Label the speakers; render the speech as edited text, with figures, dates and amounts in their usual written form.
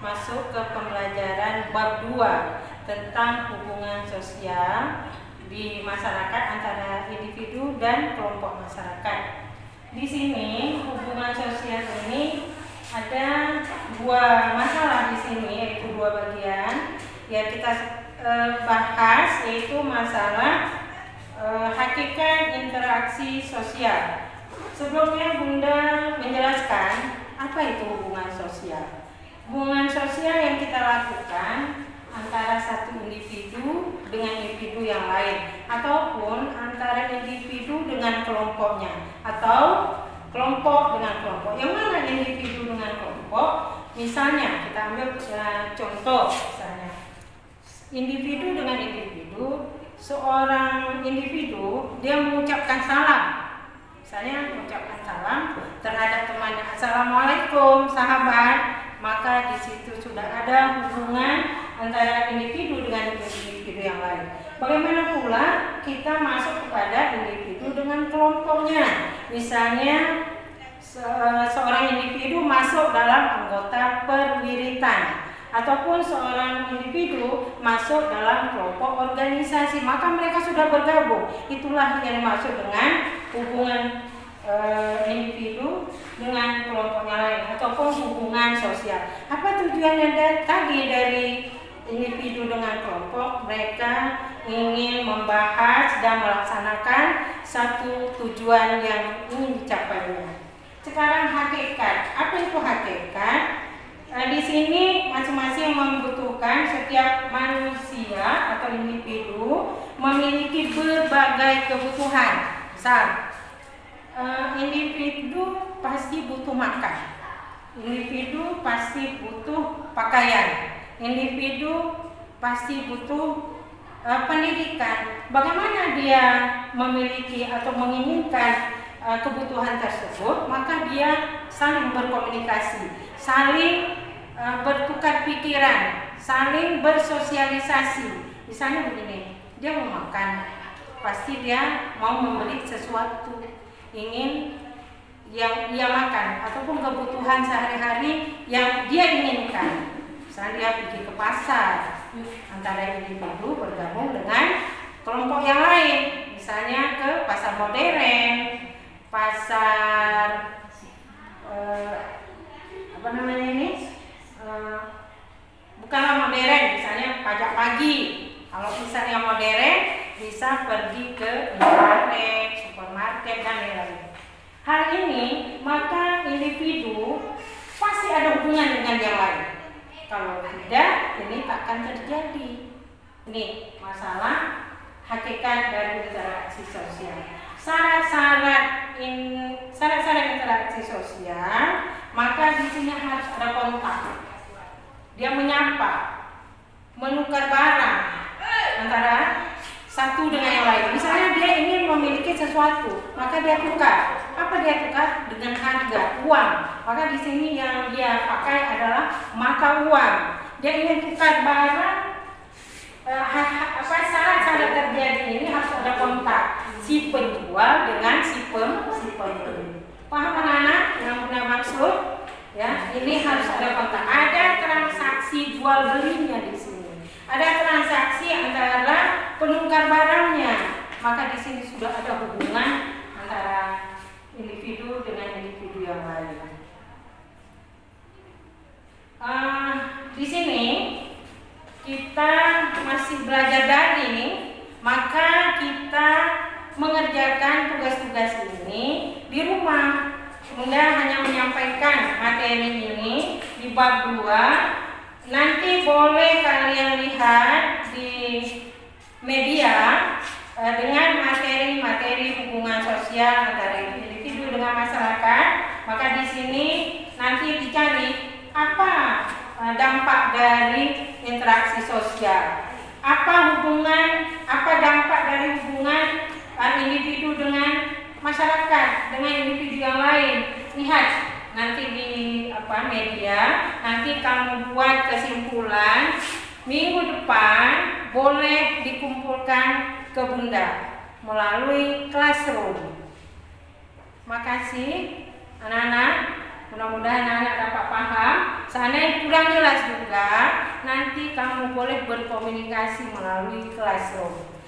Speaker 1: masuk ke pembelajaran bab 2 tentang hubungan sosial di masyarakat antara individu dan kelompok masyarakat. Di sini hubungan sosial ini ada dua masalah di sini, yaitu dua bagian yang kita bahas, yaitu masalah hakikat interaksi sosial. Sebelumnya Bunda menjelaskan apa itu hubungan sosial. Hubungan sosial yang kita lakukan antara satu individu dengan individu yang lain, ataupun antara individu dengan kelompoknya, atau kelompok dengan kelompok. Yang mana individu dengan kelompok? Misalnya kita ambil contoh, misalnya individu dengan individu. Seorang individu dia mengucapkan salam, misalnya mengucapkan salam terhadap temannya, assalamualaikum sahabat, maka di situ sudah ada hubungan antara individu dengan individu yang lain. Bagaimana pula kita masuk kepada individu dengan kelompoknya, misalnya seorang individu masuk dalam anggota perwiritan, ataupun seorang individu masuk dalam kelompok organisasi, maka mereka sudah bergabung. Itulah yang dimaksud dengan hubungan individu dengan kelompoknya lain, ataupun hubungan sosial. Apa tujuannya tadi dari individu dengan kelompok? Mereka ingin membahas dan melaksanakan satu tujuan yang ingin dicapainya. Sekarang hakikat. Apa itu hakikat? Di sini masing-masing membutuhkan, setiap manusia atau individu memiliki berbagai kebutuhan. Misal, individu pasti butuh makan, individu pasti butuh pakaian, individu pasti butuh pendidikan. Bagaimana dia memiliki atau menginginkan kebutuhan tersebut? Maka dia saling berkomunikasi, saling bertukar pikiran, saling bersosialisasi. Misalnya begini, dia mau makan, pasti dia mau membeli sesuatu, ingin yang ia makan, ataupun kebutuhan sehari-hari yang dia inginkan. Misalnya dia pergi ke pasar, antara individu bergabung dengan kelompok yang lain, misalnya ke pasar modern, pasar bukanlah modern, misalnya pajak pagi. Kalau misalnya modern, bisa pergi ke minimarket, supermarket, dan lain-lain. Hal ini, maka individu pasti ada hubungan dengan yang lain. Kalau tidak, ini takkan terjadi. Ini masalah hakikat dari interaksi sosial. Syarat-syarat interaksi sosial, maka di sini harus ada kontak. Dia menyapa, menukar barang antara satu dengan yang lain. Misalnya dia ingin memiliki sesuatu, maka dia tukar. Apa dia tukar? Dengan harga, uang. Maka di sini yang dia pakai adalah mata uang. Dia ingin tukar barang. Syarat-syarat terjadi ini harus ada kontak si penjual dengan si pembeli. Paham anak-anak yang benar maksud? Ya, ini harus ada kontak. Ada transaksi jual belinya di sini. Ada transaksi antara penukar barangnya. Maka di sini sudah ada hubungan antara individu dengan individu yang lain. Di sini kita masih belajar daring, maka kita mengerjakan tugas-tugas ini di rumah. Bunda hanya menyampaikan materi ini di bab 2. Nanti boleh kalian lihat di media dengan materi-materi hubungan sosial antara individu dengan masyarakat. Maka di sini nanti dicari apa dampak dari interaksi sosial. Apa dampak dari hubungan individu dengan masyarakat, dengan individu yang lain. Lihat nanti di media, nanti kamu buat kesimpulan. Minggu depan boleh dikumpulkan ke Bunda melalui classroom. Makasih anak-anak. Mudah-mudahan anak dapat paham. Seandainya kurang jelas juga, nanti kamu boleh berkomunikasi melalui Classroom.